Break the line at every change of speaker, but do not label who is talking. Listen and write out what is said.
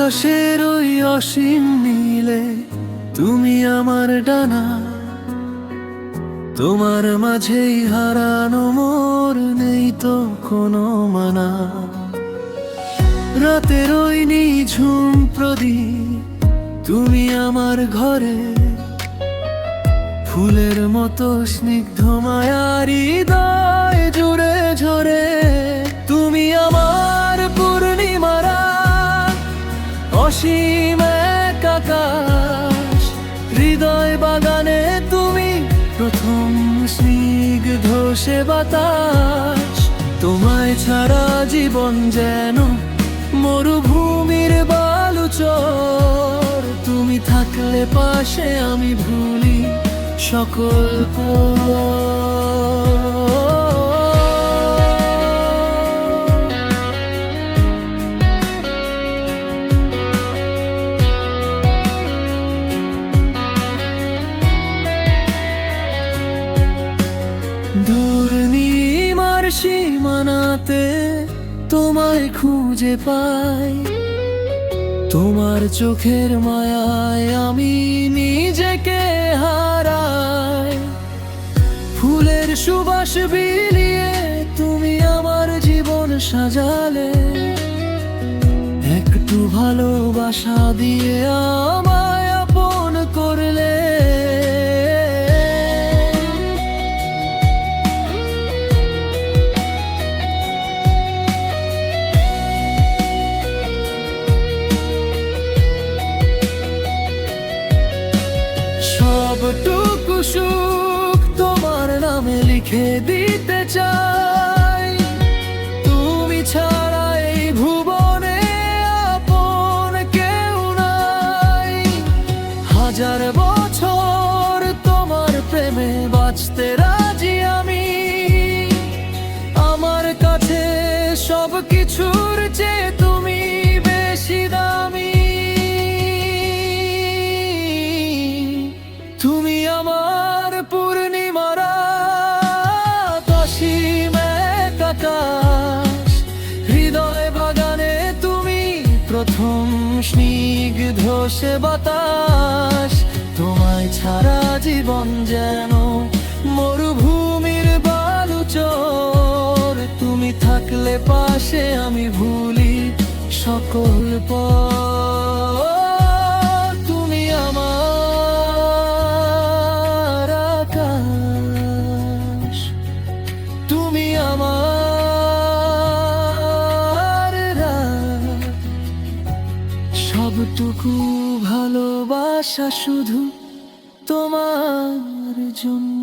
আকাশের ওই অসীম নীলে তুমি আমার ডানা, তোমার মাঝেই হারানো মোর নেই তো কোনো মানা। রাতের ওই নিঝুম প্রদীপ তুমি আমার ঘরে, ফুলের মতো স্নিগ্ধ মায়ার হৃদয় জুড়ে ঝরে। তুমি আমার পূর্ণিমা রাত, অসীম এক আকাশ, হৃদয় বাগানে তুমি প্রথম স্নিগ্ধ সে বাতাস। তোমায় ছাড়া জীবন যেন মরুভূমির বালুচর, তুমি থাকলে পাশে আমি ভুলি সকল দুর্নিমার সীমানাতে তোমায় খুঁজে পাই, তোমার চোখের মায়ায় আমি নিজেকে হারাই। ফুলের সুবাস বিলিয়ে তুমি আমার জীবন সাজালে, একটু ভালোবাসা দিয়ে আমায় আপন করলে। সবটুকু সুখ তোমার নামে লিখে দিতে চাই, তুমি ছাড়া এই ভুবনে আপন কেউ নাই। হাজার বছর তোমার প্রেমে বাঁচতে রাজি আমি, আমার কাছে সব কিছুর চেয়ে তুমি বেশি দামি। তুমি আমার পূর্ণিমা রাত, অসীম এক আকাশ, হৃদয় বাগানে তুমি প্রথম স্নিগ্ধ সে বাতাস। তোমায় ছাড়া জীবন যেন মরুভূমির বালুচর, তুমি থাকলে পাশে আমি ভুলি সকল পথ। তুমি আমার আকাশ, তুমি আমার রাত, সবটুকু ভালোবাসা শুধু তোমার জন্য।